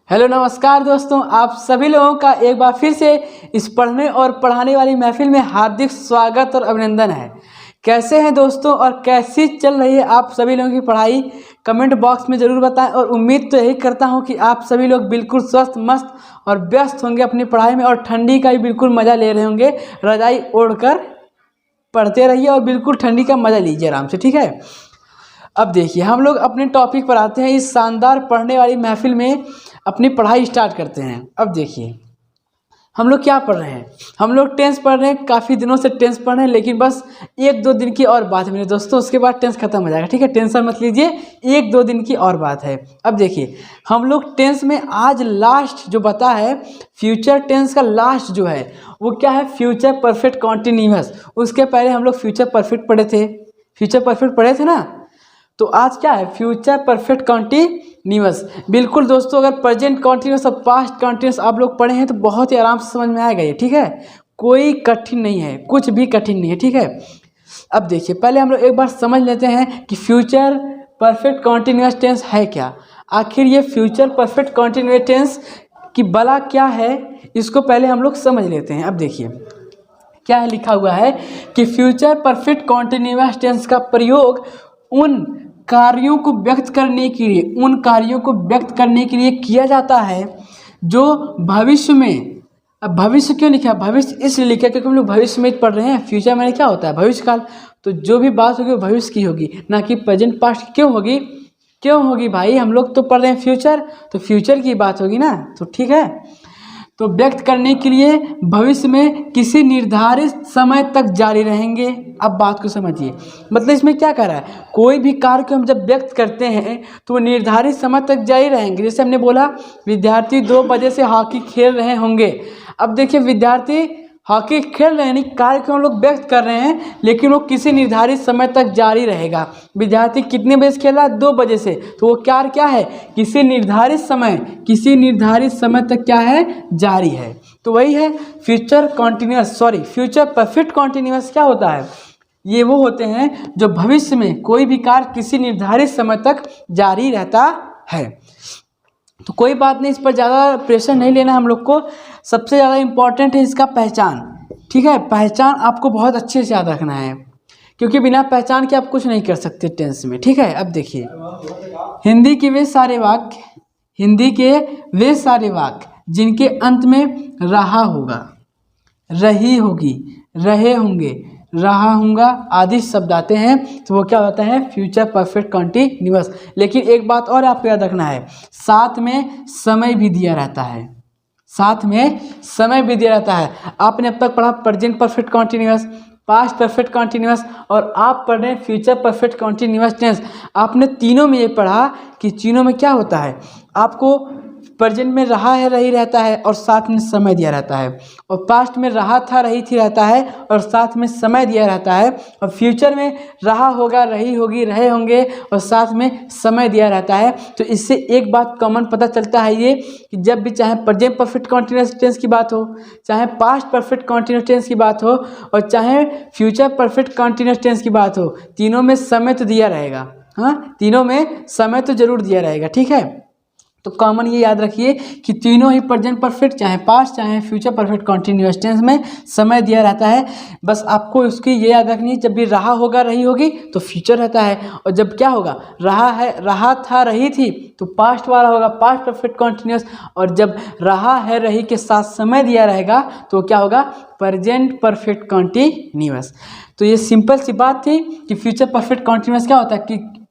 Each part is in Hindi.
हेलो नमस्कार दोस्तों, आप सभी लोगों का एक बार फिर से इस पढ़ने और पढ़ाने वाली महफिल में हार्दिक स्वागत और अभिनंदन है। कैसे हैं दोस्तों और कैसी चल रही है आप सभी लोगों की पढ़ाई? कमेंट बॉक्स में ज़रूर बताएं और उम्मीद तो यही करता हूं कि आप सभी लोग बिल्कुल स्वस्थ मस्त और व्यस्त होंगे अपनी पढ़ाई में और ठंडी का भी बिल्कुल मज़ा ले रहे होंगे। रजाई ओढ़कर पढ़ते रहिए और बिल्कुल ठंडी का मज़ा लीजिए आराम से, ठीक है। अब देखिए, हम लोग अपने टॉपिक पर आते हैं। इस शानदार पढ़ने वाली महफिल में अपनी पढ़ाई स्टार्ट करते हैं। अब देखिए, हम लोग क्या पढ़ रहे हैं? हम लोग टेंस पढ़ रहे हैं। काफ़ी दिनों से टेंस पढ़ रहे हैं, लेकिन बस एक दो दिन की और बात है मेरे दोस्तों, उसके बाद टेंस खत्म हो जाएगा, ठीक है। टेंशन मत लीजिए, एक दो दिन की और बात है। अब देखिए, हम लोग टेंस में आज लास्ट जो बता है, फ्यूचर टेंस का लास्ट जो है वो क्या है? Future perfect continuous. उसके पहले हम लोग फ्यूचर परफेक्ट पढ़े थे, फ्यूचर परफेक्ट पढ़े थे ना। तो आज क्या है? Future perfect continuous. बिल्कुल दोस्तों, अगर प्रेजेंट कॉन्टिन्यूअस और पास्ट कॉन्टिन्यूअस आप लोग पढ़े हैं तो बहुत ही आराम से समझ में आएगा ये, ठीक है। कोई कठिन नहीं है, कुछ भी कठिन नहीं है, ठीक है। अब देखिए, पहले हम लोग एक बार समझ लेते हैं कि फ्यूचर परफेक्ट कॉन्टिन्यूअस टेंस है क्या। आखिर ये फ्यूचर परफेक्ट कॉन्टिन्यूअस टेंस की बला क्या है, इसको पहले हम लोग समझ लेते हैं। अब देखिए क्या है, लिखा हुआ है कि फ्यूचर परफेक्ट कॉन्टिन्यूअस टेंस का प्रयोग उन कार्यों को व्यक्त करने के लिए किया जाता है जो भविष्य में। अब भविष्य क्यों लिखा? भविष्य इसलिए लिखा क्योंकि हम लोग भविष्य में पढ़ रहे हैं। फ्यूचर में क्या होता है? भविष्य काल। तो जो भी बात होगी वो भविष्य की होगी, ना कि प्रेजेंट पास्ट। क्यों होगी भाई? हम लोग तो पढ़ रहे हैं फ्यूचर, तो फ्यूचर की बात होगी ना, तो ठीक है। तो व्यक्त करने के लिए भविष्य में किसी निर्धारित समय तक जारी रहेंगे। अब बात को समझिए, मतलब इसमें क्या कर रहा है? कोई भी कार्य को हम जब व्यक्त करते हैं तो वो निर्धारित समय तक जारी रहेंगे। जैसे हमने बोला, विद्यार्थी 2 बजे से हॉकी खेल रहे होंगे। अब देखिए, विद्यार्थी हॉकी खेल रहे हैं, यानी कार्य को हम लोग व्यक्त कर रहे हैं, लेकिन वो किसी निर्धारित समय तक जारी रहेगा। विद्यार्थी कितने बजे से खेल रहा है? 2 बजे से। तो वो कार्य क्या है? किसी निर्धारित समय तक क्या है? जारी है। तो वही है फ्यूचर परफेक्ट कॉन्टिन्यूअस। क्या होता है? ये वो होते हैं जो भविष्य में कोई भी कार्य किसी निर्धारित समय तक जारी रहता है। तो कोई बात नहीं, इस पर ज़्यादा प्रेशर नहीं लेना हम लोग को। सबसे ज़्यादा इम्पॉर्टेंट है इसका पहचान, ठीक है। पहचान आपको बहुत अच्छे से याद रखना है, क्योंकि बिना पहचान के आप कुछ नहीं कर सकते टेंस में, ठीक है। अब देखिए, हिंदी के वे सारे वाक्य जिनके अंत में रहा होगा, रही होगी, रहे होंगे, रहा होगा आदि शब्द आते हैं, तो वो क्या होता है? Future perfect continuous. लेकिन एक बात और आपको याद रखना है, साथ में समय भी दिया रहता है। आपने अब तक पढ़ा present perfect continuous, past perfect continuous, और आप पढ़ रहे हैं फ्यूचर परफेक्ट कॉन्टिन्यूअस टेंस। आपने तीनों में ये पढ़ा कि तीनों में क्या होता है? आपको प्रेजेंट में रहा है, रही रहता है और साथ में समय दिया रहता है, और पास्ट में रहा था, रही थी रहता है और साथ में समय दिया रहता है, और फ्यूचर में रहा होगा, रही होगी, रहे होंगे और साथ में समय दिया रहता है। तो इससे एक बात कॉमन पता चलता है ये कि जब भी चाहे प्रेजेंट परफेक्ट कॉन्टिन्यूअस टेंस की बात हो, चाहे पास्ट परफेक्ट कॉन्टिन्यूअस टेंस की बात हो, और चाहे फ्यूचर परफेक्ट कॉन्टिन्यूअस टेंस की बात हो, तीनों में समय तो दिया रहेगा। हाँ, तीनों में समय तो जरूर दिया रहेगा, ठीक है। तो कॉमन ये याद रखिए कि तीनों ही प्रेजेंट परफेक्ट, चाहे पास्ट चाहे फ्यूचर परफेक्ट कॉन्टिन्यूअस टेंस में समय दिया रहता है। बस आपको उसकी ये याद रखनी है, जब भी रहा होगा, रही होगी तो फ्यूचर रहता है, और जब क्या होगा? रहा है, रहा था, रही थी, तो पास्ट वाला होगा पास्ट परफेक्ट कॉन्टिन्यूअस, और जब रहा है, रही के साथ समय दिया रहेगा तो क्या होगा? Present perfect continuous. तो ये सिंपल सी बात थी कि फ्यूचर परफेक्ट कॉन्टिन्यूअस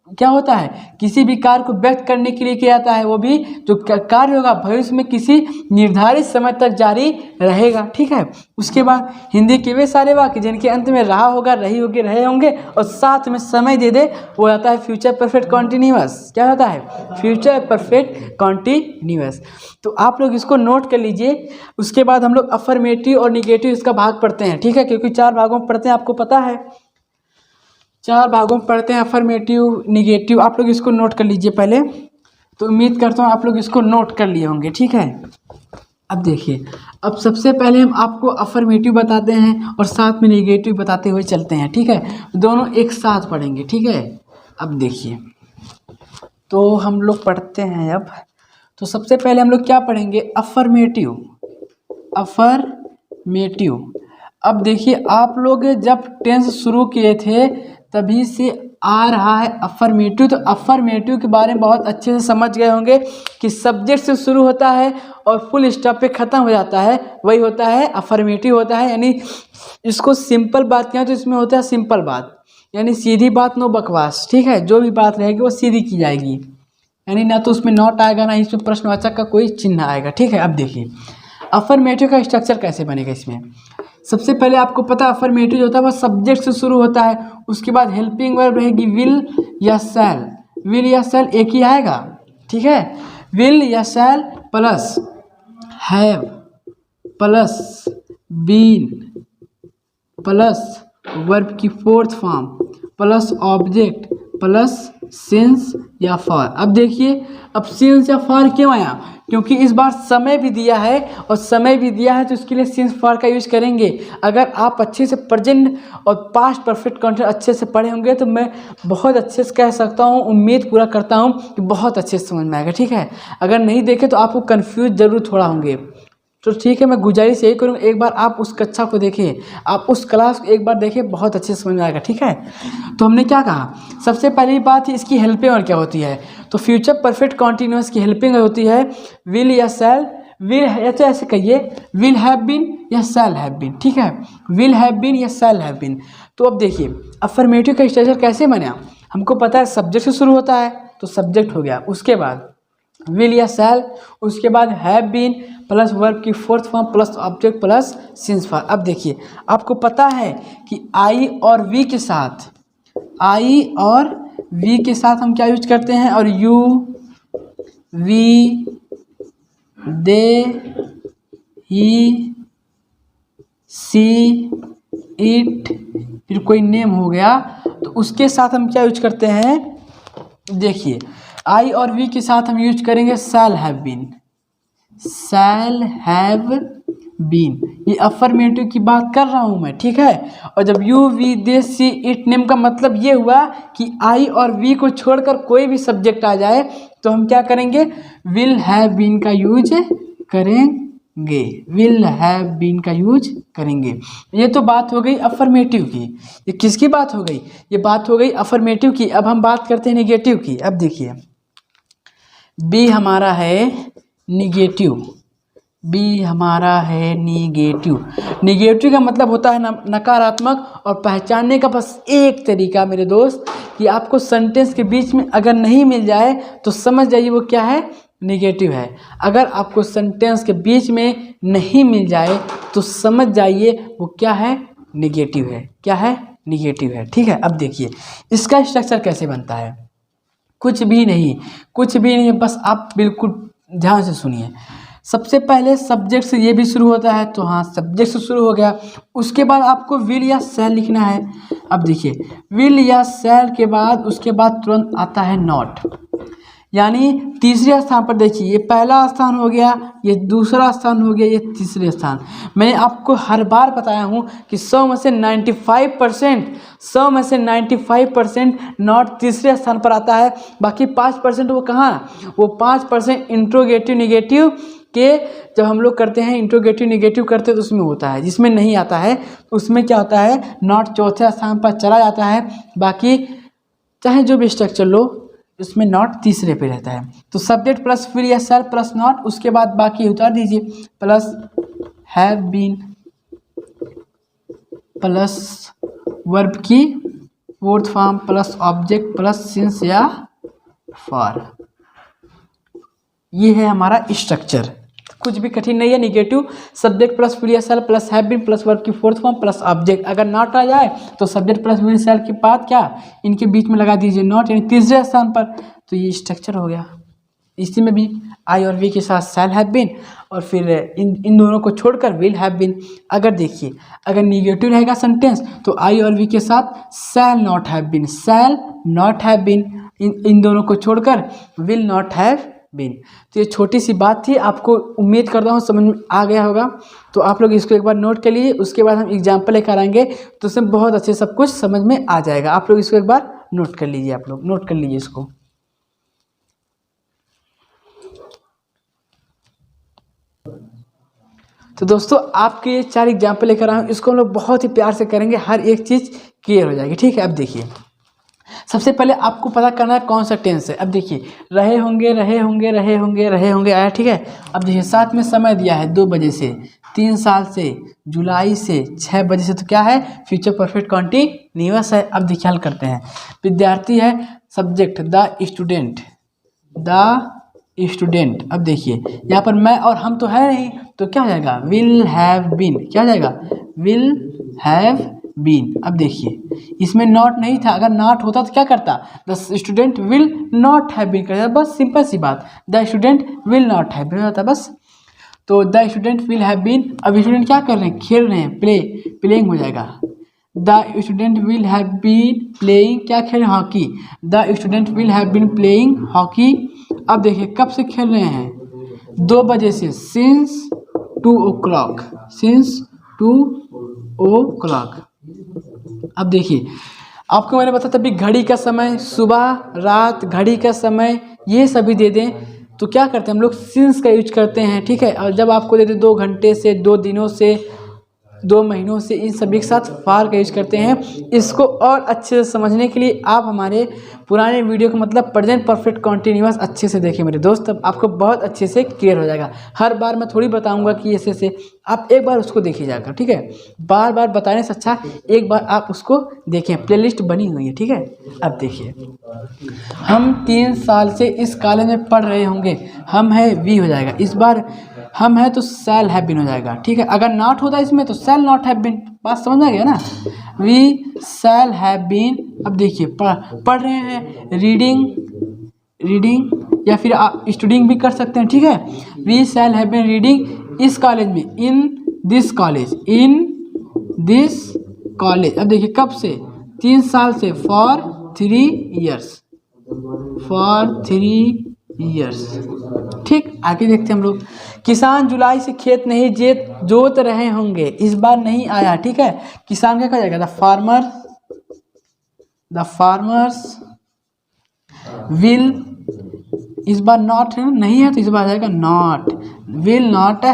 क्या होता है? किसी भी कार्य को व्यक्त करने के लिए किया जाता है, वो भी जो कार्य होगा भविष्य में किसी निर्धारित समय तक जारी रहेगा, ठीक है। उसके बाद हिंदी के वे सारे वाक्य जिनके अंत में रहा होगा, रही होगी, रहे होंगे और साथ में समय दे दे, वो आता है फ्यूचर परफेक्ट कॉन्टिन्यूअस। क्या होता है? Future perfect continuous. तो आप लोग इसको नोट कर लीजिए। उसके बाद हम लोग अफर्मेटिव और निगेटिव इसका भाग पढ़ते हैं, ठीक है, क्योंकि 4 भागों में पढ़ते हैं, आपको पता है 4 भागों में पढ़ते हैं, अफर्मेटिव, निगेटिव। आप लोग इसको नोट कर लीजिए पहले। तो उम्मीद करता हूँ आप लोग इसको नोट कर लिए होंगे, ठीक है। अब देखिए, अब सबसे पहले हम आपको अफर्मेटिव बताते हैं और साथ में निगेटिव बताते हुए चलते हैं, ठीक है। दोनों एक साथ पढ़ेंगे, ठीक है। अब देखिए, तो हम लोग पढ़ते हैं अब तो सबसे पहले हम लोग क्या पढ़ेंगे, अफर्मेटिव। अफर्मेटिव, अब देखिए आप लोग जब टेंस शुरू किए थे तभी से आ रहा है अफर्मेटिव। तो अफर्मेटिव के बारे में बहुत अच्छे से समझ गए होंगे कि सब्जेक्ट से शुरू होता है और फुल स्टॉप पे ख़त्म हो जाता है, वही होता है अफर्मेटिव होता है। यानी इसको सिंपल बात क्या है तो इसमें होता है सिंपल बात, यानी सीधी बात, नो बकवास, ठीक है। जो भी बात रहेगी वो सीधी की जाएगी, यानी ना तो उसमें नॉट आएगा ना इसमें प्रश्नवाचक का कोई चिन्ह आएगा, ठीक है। अब देखिए अफर्मेटिव का स्ट्रक्चर कैसे बनेगा। इसमें सबसे पहले आपको पता है अफर्मेटिव जो होता है वह सब्जेक्ट से शुरू होता है, उसके बाद हेल्पिंग वर्ब रहेगी विल या शैल। विल या शैल एक ही आएगा, ठीक है। विल या shall plus have plus been plus verb की fourth form plus object plus since या फॉर। अब देखिए अब सिंस या फॉर क्यों आया, क्योंकि इस बार समय भी दिया है और समय भी दिया है तो इसके लिए सिंस फॉर का यूज़ करेंगे। अगर आप अच्छे से प्रेजेंट और पास्ट परफेक्ट कॉन्टेक्स्ट अच्छे से पढ़े होंगे तो मैं बहुत अच्छे से कह सकता हूँ, उम्मीद पूरा करता हूँ कि बहुत अच्छे से समझ में आएगा, ठीक है। अगर नहीं देखे तो आपको कन्फ्यूज जरूर थोड़ा होंगे, तो ठीक है। मैं गुजारिश यही करूँगा एक बार आप उस कक्षा को देखें, आप उस क्लास को एक बार देखें, बहुत अच्छे से समझ में आएगा, ठीक है। तो हमने क्या कहा, सबसे पहली बात इसकी हेल्पिंग और क्या होती है, तो फ्यूचर परफेक्ट कॉन्टिन्यूअस की हेल्पिंग होती है विल या शैल। विल या तो ऐसे कहिए विल हैव बीन या शैल हैव बीन, ठीक है। विल हैव बीन या शैल हैव बीन। तो अब देखिए अफर्मेटिव का स्ट्रक्चर कैसे बना, हमको पता है सब्जेक्ट से शुरू होता है तो सब्जेक्ट हो गया, उसके बाद विल या शैल, उसके बाद हैव बीन प्लस वर्ब की fourth form plus object plus since for. अब देखिए आपको पता है कि आई और वी के साथ, आई और वी के साथ हम क्या यूज करते हैं, और you we they he she it, फिर कोई नेम हो गया तो उसके साथ हम क्या यूज करते हैं, देखिए आई और वी के साथ हम यूज करेंगे shall have been. Shall have been, ये अफर्मेटिव की बात कर रहा हूँ मैं, ठीक है। और जब you we they she it name का मतलब ये हुआ कि आई और वी को छोड़कर कोई भी सब्जेक्ट आ जाए तो हम क्या करेंगे, विल हैव बीन का यूज करेंगे, विल हैव बीन का यूज करेंगे। ये तो बात हो गई अफर्मेटिव की। ये किसकी बात हो गई, ये बात हो गई अफर्मेटिव की। अब हम बात करते हैं निगेटिव की। अब देखिए बी हमारा है निगेटिव, बी हमारा है निगेटिव। निगेटिव का मतलब होता है नकारात्मक, और पहचानने का बस एक तरीका मेरे दोस्त कि आपको सेंटेंस के बीच में अगर नहीं मिल जाए तो समझ जाइए वो क्या है, निगेटिव है। अगर आपको सेंटेंस के बीच में नहीं मिल जाए तो समझ जाइए वो क्या है, निगेटिव है। क्या है, निगेटिव है, ठीक है। अब देखिए इसका स्ट्रक्चर कैसे बनता है, कुछ भी नहीं, कुछ भी नहीं, बस आप बिल्कुल ध्यान से सुनिए। सबसे पहले सब्जेक्ट से ये भी शुरू होता है, तो हाँ सब्जेक्ट से शुरू हो गया। उसके बाद आपको विल या शैल लिखना है। अब देखिए विल या शैल के बाद उसके बाद तुरंत आता है नॉट, यानी तीसरे स्थान पर। देखिए ये पहला स्थान हो गया, ये दूसरा स्थान हो गया, ये तीसरे स्थान। मैंने आपको हर बार बताया हूँ कि 100 में से 95% नॉट तीसरे स्थान पर आता है। बाकी 5% वो कहाँ, वो 5% इंट्रोगेटिव निगेटिव के जब हम लोग करते हैं, इंट्रोगेटिव निगेटिव करते हैं तो उसमें होता है। जिसमें नहीं आता है उसमें क्या होता है, नॉट चौथे स्थान पर चला जाता है। बाकी चाहे जो भी स्ट्रक्चर लो उसमें नॉट तीसरे पे रहता है। तो सब्जेक्ट प्लस फिर या सर प्लस नॉट, उसके बाद बाकी उतार दीजिए, plus have been plus verb की fourth form plus object plus since या फॉर। ये है हमारा स्ट्रक्चर, कुछ भी कठिन नहीं है। निगेटिव सब्जेक्ट प्लस फिर या shall plus have been plus verb की फोर्थ फॉर्म प्लस ऑब्जेक्ट। अगर नॉट आ जाए तो सब्जेक्ट प्लस फिर सेल के बाद क्या, इनके बीच में लगा दीजिए नॉट, यानी तीसरे स्थान पर। तो ये स्ट्रक्चर हो गया। इसी में भी आई और वी के साथ सेल हैव बीन, और फिर इन दोनों को छोड़कर विल हैव बीन। अगर देखिए अगर निगेटिव रहेगा सेंटेंस तो आई और वी के साथ shall not have been, shall not have been, इन दोनों को छोड़कर विल नॉट हैव बीन। तो ये छोटी सी बात थी, आपको उम्मीद करता हूँ समझ में आ गया होगा। तो आप लोग इसको एक बार नोट कर लीजिए, उसके बाद हम एग्जाम्पल लेकर आएंगे तो उसमें बहुत अच्छे सब कुछ समझ में आ जाएगा। आप लोग इसको एक बार नोट कर लीजिए, आप लोग नोट कर लीजिए इसको। तो दोस्तों आपके ये 4 एग्जाम्पल लेकर आए हूँ, इसको हम लोग बहुत ही प्यार से करेंगे, हर एक चीज़ क्लियर हो जाएगी। ठीक है, अब देखिए सबसे पहले आपको पता करना है कौन सा टेंस है। अब देखिए रहे होंगे रहे होंगे रहे होंगे रहे होंगे आया। ठीक है, अब देखिए साथ में समय दिया है 2 बजे से, 3 साल से, जुलाई से, 6 बजे से, तो क्या है फ्यूचर परफेक्ट कॉन्टिन्यूअस है। अब देखिए हल करते हैं। विद्यार्थी है, subject the student, the student. अब देखिए यहाँ पर मैं और हम तो है नहीं, तो क्या हो जाएगा विल हैव बीन, क्या हो जाएगा विल हैव बीन। अब देखिए इसमें नॉट नहीं था, अगर नॉट होता तो क्या करता the student will not have been करता, बस सिंपल सी बात, the student will not have been होता बस। तो the student will have been, अब स्टूडेंट क्या कर रहे हैं खेल रहे हैं, प्लेइंग हो जाएगा। The student will have been playing, क्या खेल रहे हैं hockey, the student will have been playing hockey. अब देखिए कब से खेल रहे हैं 2 बजे से, सिंस 2 o'clock, सिंस 2 o'clock। अब देखिए आपको मैंने बताया तभी घड़ी का समय, सुबह रात, घड़ी का समय ये सभी दे दें तो क्या करते हैं हम लोग सिंस का यूज करते हैं। ठीक है, और जब आपको दे दे 2 घंटे से, 2 दिनों से, 2 महीनों से, इन सभी के साथ फार का यूज करते हैं। इसको और अच्छे से समझने के लिए आप हमारे पुराने वीडियो का मतलब प्रेजेंट परफेक्ट कॉन्टिन्यूअस अच्छे से देखिए मेरे दोस्त, तब आपको बहुत अच्छे से क्लियर हो जाएगा। हर बार मैं थोड़ी बताऊंगा कि ऐसे आप एक बार उसको देखिए जाकर। ठीक है, बार बार बताने से अच्छा एक बार आप उसको देखें, प्लेलिस्ट बनी हुई है। ठीक है, अब देखिए हम 3 साल से इस कॉलेज में पढ़ रहे होंगे, हम है वी हो जाएगा, इस बार हम है तो शैल हैव बीन हो जाएगा। ठीक है, अगर नॉट होता इसमें तो शैल नॉट हैव बीन, बात समझ आ गया ना, वी शैल हैव बीन। अब देखिए पढ़ रहे हैं, रीडिंग या फिर आप स्टूडिंग भी कर सकते हैं। ठीक है, we shall have been reading इस कॉलेज में, इन दिस कॉलेज, अब देखिए कब से 3 साल से, फॉर 3 years। ठीक, आगे देखते हैं हम लोग। किसान जुलाई से खेत नहीं जोत रहे होंगे, इस बार नहीं आया। ठीक है, किसान क्या कहा जाएगा द फार्मर्स विल, इस बार नॉट है नहीं है तो इस बार आ जाएगा not, will not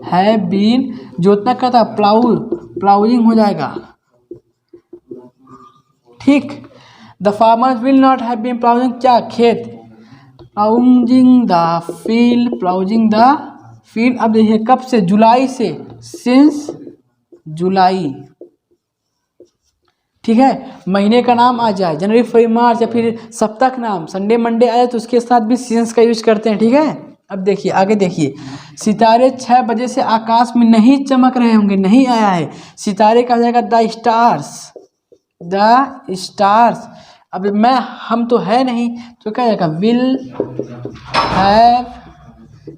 have been, जोतना का था प्लाउइंग हो जाएगा। ठीक, the farmers will not have been ploughing, क्या खेत, प्लाउजिंग द फील्ड। अब देखिए कब से, जुलाई से, सिंस जुलाई। ठीक है, महीने का नाम आ जाए जनवरी फरवरी मार्च, या फिर सप्ताह का नाम संडे मंडे आए तो उसके साथ भी सिंस का यूज करते हैं। ठीक है, अब देखिए आगे देखिए, सितारे 6 बजे से आकाश में नहीं चमक रहे होंगे, नहीं आया है, सितारे कहा जाएगा द स्टार्स। अब हम तो है नहीं तो क्या जाएगा विल हैव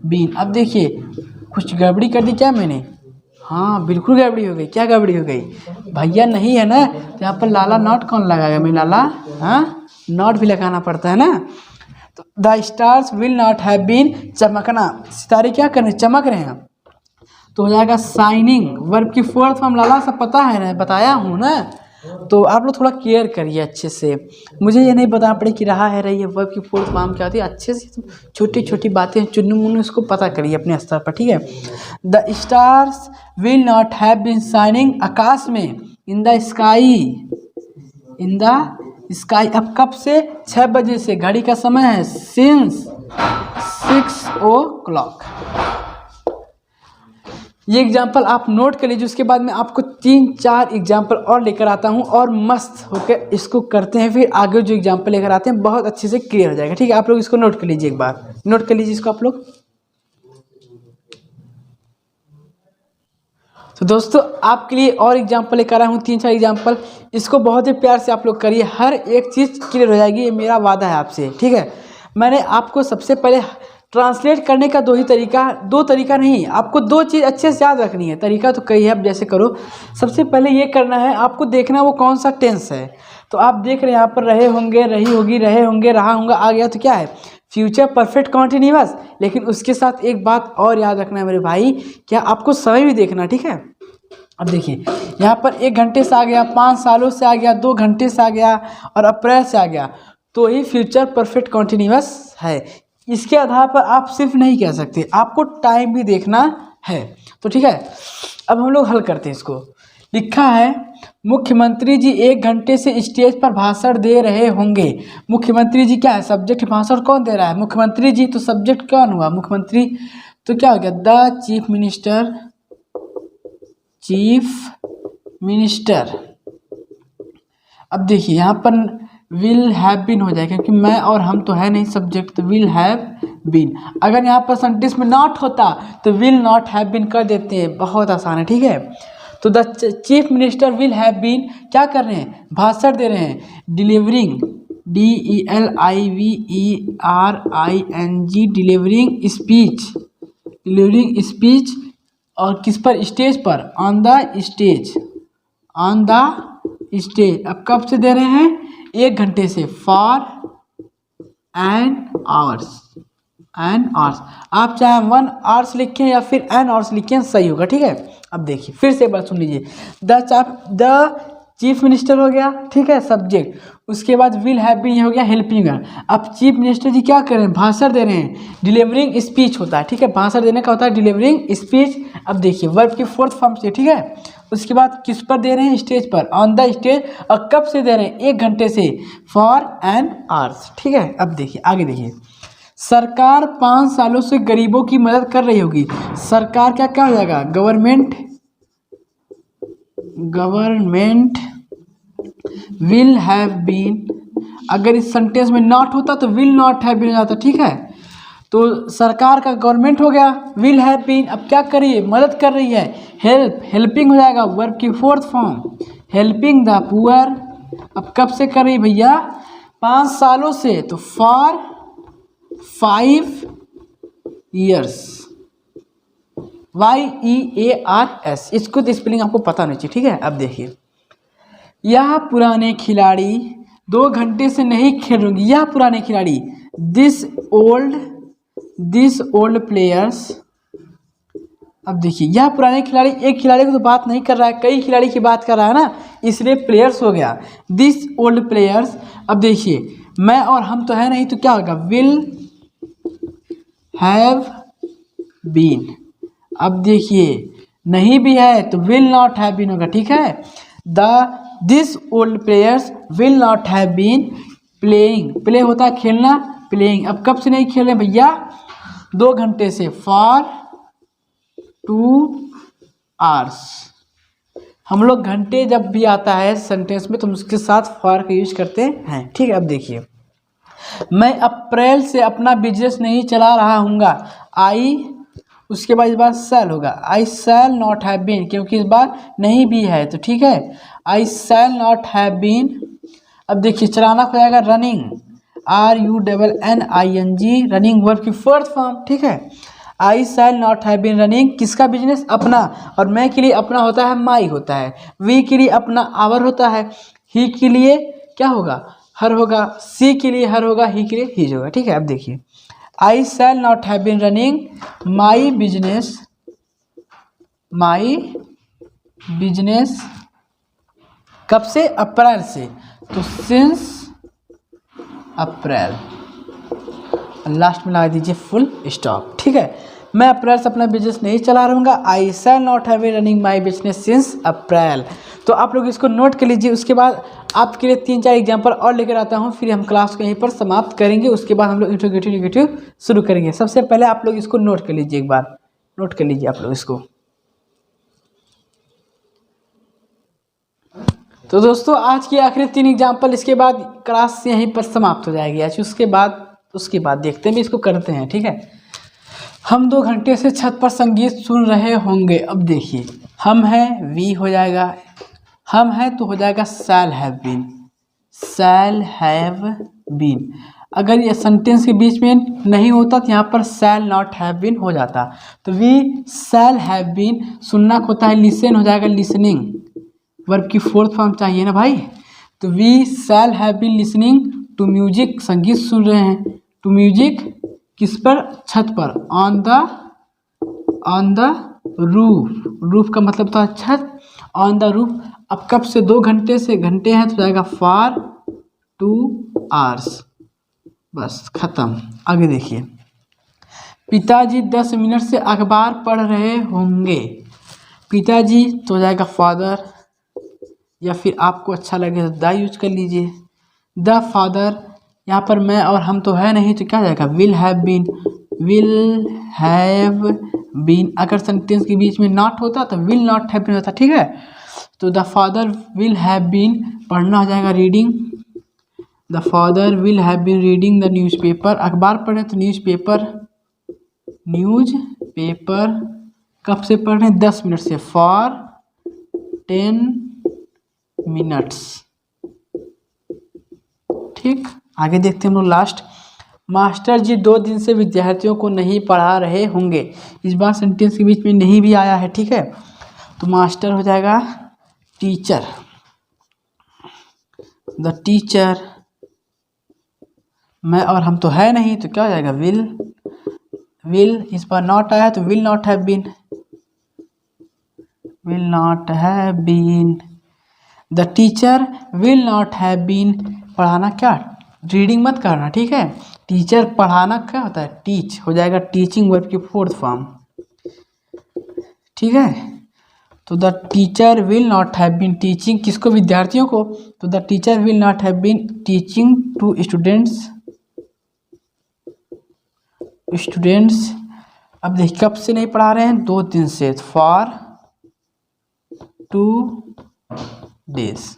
बीन। अब देखिए कुछ गड़बड़ी कर दी क्या मैंने, हाँ बिल्कुल गड़बड़ी हो गई। क्या गड़बड़ी हो गई, भैया नहीं है ना तो यहाँ पर लाला नॉट कौन लगाएगा, मैं लाला, हाँ नॉट भी लगाना पड़ता है ना। तो the stars will not have been, चमकना, सितारे क्या कर रहे हैं चमक रहे हैं, तो हो जाएगा शाइनिंग। वर्ब की 4th फॉर्म लाला सब पता है ना, बताया हूँ ना, तो आप लोग थोड़ा केयर करिए अच्छे से, मुझे ये नहीं बताना पड़े कि रहा है रही है वर्ब की 4th फॉर्म क्या होती है, अच्छे से छोटी छोटी बातें चुन्नू मुन्नू इसको पता करिए अपने स्तर पर। ठीक है, the stars will not have been shining, आकाश में, इन द स्काई। अब कब से, 6 बजे से, घड़ी का समय है सिंस 6 o'clock। ये एग्जाम्पल आप नोट कर लीजिए, उसके बाद मैं आपको 3-4 एग्जाम्पल और लेकर आता हूँ और मस्त होकर इसको करते हैं, फिर आगे जो एग्जाम्पल लेकर आते हैं बहुत अच्छे से क्लियर हो जाएगा। ठीक है, आप लोग इसको नोट कर लीजिए, एक बार नोट कर लीजिए इसको आप लोग। तो दोस्तों आपके लिए और एग्जाम्पल लेकर आया हूँ, 3-4 एग्जाम्पल, इसको बहुत ही प्यार से आप लोग करिए, हर एक चीज़ क्लियर हो जाएगी, ये मेरा वादा है आपसे। ठीक है, मैंने आपको सबसे पहले ट्रांसलेट करने का 2 तरीका नहीं, आपको 2 चीज़ अच्छे से याद रखनी है, तरीका तो कई है। अब जैसे करो, सबसे पहले ये करना है आपको, देखना वो कौन सा टेंस है। तो आप देख रहे हैं यहाँ पर रहे होंगे, रही होगी, रहे होंगे, रहा होगा आ गया, तो क्या है फ्यूचर परफेक्ट कॉन्टिन्यूअस। लेकिन उसके साथ एक बात और याद रखना है मेरे भाई, क्या आपको समय भी देखना। ठीक है, अब देखिए यहाँ पर 1 घंटे से आ गया, 5 सालों से आ गया, 2 घंटे से आ गया और अप्रैल से आ गया, तो ये फ्यूचर परफेक्ट कॉन्टिन्यूअस है। इसके आधार पर आप सिर्फ नहीं कह सकते, आपको टाइम भी देखना है। तो ठीक है, अब हम लोग हल करते हैं इसको। लिखा है मुख्यमंत्री जी 1 घंटे से स्टेज पर भाषण दे रहे होंगे। मुख्यमंत्री जी क्या है, सब्जेक्ट, भाषण कौन दे रहा है, मुख्यमंत्री जी, तो सब्जेक्ट कौन हुआ, मुख्यमंत्री, तो क्या हो गया, the chief minister, chief minister. अब देखिए यहाँ पर विल हैव बीन हो जाएगा, क्योंकि मैं और हम तो है नहीं सब्जेक्ट, तो विल हैव बीन। अगर यहाँ पर सेंटेंस में नॉट होता तो विल नॉट हैव बीन कर देते हैं, बहुत आसान है। ठीक है, तो the chief minister will have been क्या कर रहे हैं, भाषण दे रहे हैं, delivering, DELIVERING, delivering speech, delivering speech, और किस पर, स्टेज पर, on the stage, on the stage. अब कब से दे रहे हैं, 1 घंटे से, for an hours, an hours. आप चाहे 1 आवर्स लिखें या फिर एन आवर्स लिखें, सही होगा। ठीक है, अब देखिए फिर से एक बार सुन लीजिए, द चीफ मिनिस्टर हो गया, ठीक है, सब्जेक्ट, उसके बाद विल हैव बीन हो गया हेल्पिंग। अब चीफ मिनिस्टर जी क्या कर रहे हैं, भाषण दे रहे हैं, डिलीवरिंग स्पीच होता है। ठीक है, भाषण देने का होता है डिलीवरिंग स्पीच। अब देखिए वर्ब की 4th फॉर्म से, ठीक है, उसके बाद किस पर दे रहे हैं, स्टेज पर, ऑन द स्टेज, और कब से दे रहे हैं, 1 घंटे से, फॉर एन आवर्स। ठीक है, अब देखिए आगे देखिए, सरकार 5 सालों से गरीबों की मदद कर रही होगी। सरकार क्या क्या हो जाएगा, government, government will have been. अगर इस सेंटेंस में नॉट होता तो विल नॉट हैव बीन हो जाता। ठीक है, तो सरकार का गवर्नमेंट हो गया, विल हैव बीन, अब क्या कर रही है, मदद कर रही है, हेल्प, हेल्पिंग हो जाएगा, वर्ब की 4th form, helping the poor. अब कब से कर रही है भैया, 5 सालों से, तो फॉर 5 years, YEARS। इसको तो स्पेलिंग आपको पता नहीं चाहिए। ठीक है, अब देखिए, यह पुराने खिलाड़ी 2 घंटे से नहीं खेल रहे, यह पुराने खिलाड़ी, दिस ओल्ड प्लेयर्स। अब देखिए यह पुराने खिलाड़ी, एक खिलाड़ी को तो बात नहीं कर रहा है, कई खिलाड़ी की बात कर रहा है ना, इसलिए प्लेयर्स हो गया, दिस ओल्ड प्लेयर्स। अब देखिए मैं और हम तो है नहीं, तो क्या होगा, विल हैव बीन। अब देखिए नहीं भी है तो विल नॉट हैव बीन होगा। ठीक है, this old players will not have been playing, play होता है खेलना, प्लेइंग। अब कब से नहीं खेल रहे भैया, 2 घंटे से, फॉर 2 hours। हम लोग घंटे जब भी आता है सेंटेंस में तो उसके साथ फॉर का यूज करते हैं। ठीक है, अब देखिए, मैं अप्रैल से अपना बिजनेस नहीं चला रहा हूँगा, आई, उसके बाद इस बार सेल होगा, आई सेल नॉट हैव बीन, क्योंकि इस बार नहीं भी है, तो ठीक है, I shall not have been. अब देखिए चलाना हो जाएगा, रनिंग, RUNNING, रनिंग वर्ब की 4th फॉर्म। ठीक है, I shall not have been running, किसका बिजनेस, अपना, और मैं के लिए अपना होता है माई होता है, वी के लिए अपना आवर होता है, ही के लिए क्या होगा, हर होगा, सी के लिए हर होगा, ही के लिए हीज होगा। ठीक है, अब देखिए, I shall not have been running my business, कब से, अप्रैल से, तो सिंस अप्रैल, लास्ट में लगा दीजिए फुल स्टॉप। ठीक है, मैं अप्रैल से अपना बिजनेस नहीं चला रहूँगा, I shall not have been running my business since April. तो आप लोग इसको नोट कर लीजिए, उसके बाद आपके लिए 3-4 एग्जाम्पल और लेकर आता हूँ, फिर हम क्लास को यहीं पर समाप्त करेंगे। उसके बाद हम लोग इंट्रोगेटिव नेगेटिव शुरू करेंगे। सबसे पहले आप लोग इसको नोट कर लीजिए, एक बार नोट कर लीजिए आप लोग इसको। तो दोस्तों आज की आखिरी 3 एग्जाम्पल, इसके बाद क्लास यहीं पर समाप्त हो जाएगी आज। उसके बाद देखते हैं, इसको करते हैं। ठीक है, हम 2 घंटे से छत पर संगीत सुन रहे होंगे। अब देखिए हम हैं, वी हो जाएगा, हम हैं तो हो जाएगा shall have been, shall have been. अगर ये सेंटेंस के बीच में नहीं होता तो यहाँ पर शैल नॉट हैव बीन हो जाता। तो वी शैल हैव बीन, सुनना होता है लिसन, हो जाएगा लिसनिंग, वर्ब की 4th फॉर्म चाहिए ना भाई। तो we shall have been listening to music, संगीत सुन रहे हैं, टू म्यूजिक किस पर, छत पर, ऑन द रूफ, रूफ का मतलब होता है छत, ऑन द रूफ। अब कब से, 2 घंटे से, घंटे हैं तो जाएगा फॉर 2 hours, बस खत्म। आगे देखिए, पिताजी 10 मिनट से अखबार पढ़ रहे होंगे। पिताजी तो हो जाएगा फादर, या फिर आपको अच्छा लगे तो द यूज कर लीजिए। द फादर, यहाँ पर मैं और हम तो है नहीं तो क्या हो जाएगा, will have been. Will have been, अगर सेंटेंस के बीच में नॉट होता तो विल नॉट हैव बीन होता, ठीक है। तो the father will have been, पढ़ना हो जाएगा reading. The father will have been reading the newspaper, अखबार पढ़ें तो न्यूज़पेपर। न्यूज़पेपर कब से पढ़ रहे हैं, 10 मिनट से, फॉर 10 मिनट्स। ठीक, आगे देखते हैं हम लोग लास्ट। मास्टर जी 2 दिन से विद्यार्थियों को नहीं पढ़ा रहे होंगे। इस बार सेंटेंस के बीच में नहीं भी आया है, ठीक है। तो मास्टर हो जाएगा टीचर। द टीचर, मैं और हम तो है नहीं तो क्या हो जाएगा, विल। विल, इस बार नॉट आया तो will not have been. Will not have been, the teacher will not have been. पढ़ाना क्या, रीडिंग मत करना, ठीक है। टीचर पढ़ाना क्या होता है, टीच, हो जाएगा टीचिंग वर्ब की 4th फॉर्म, ठीक है। तो the teacher will not have been teaching, किसको, विद्यार्थियों को। तो the teacher will not have been teaching to students. Students, अब देखिए कब से नहीं पढ़ा रहे हैं, 2 दिन से, फॉर 2 days।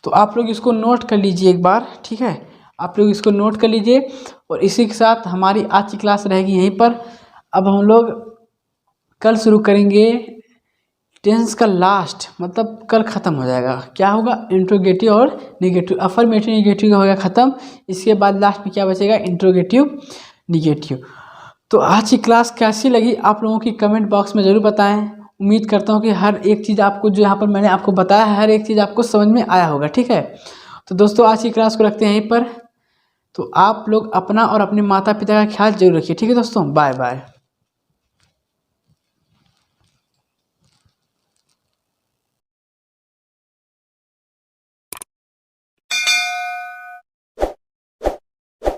तो आप लोग इसको नोट कर लीजिए एक बार, ठीक है। आप लोग इसको नोट कर लीजिए और इसी के साथ हमारी आज की क्लास रहेगी यहीं पर। अब हम लोग कल शुरू करेंगे टेंस का लास्ट, मतलब कल ख़त्म हो जाएगा, क्या होगा, इंट्रोगेटिव और निगेटिव। अफर्मेटिव निगेटिव हो गया ख़त्म, इसके बाद लास्ट में क्या बचेगा, इंट्रोगेटिव निगेटिव। तो आज की क्लास कैसी लगी आप लोगों की कमेंट बॉक्स में ज़रूर बताएं। उम्मीद करता हूँ कि हर एक चीज़ आपको, जो यहाँ पर मैंने आपको बताया है, हर एक चीज़ आपको समझ में आया होगा, ठीक है। तो दोस्तों आज की क्लास को रखते हैं यहीं पर। तो आप लोग अपना और अपने माता पिता का ख्याल जरूर रखिए, ठीक है दोस्तों, बाय बाय।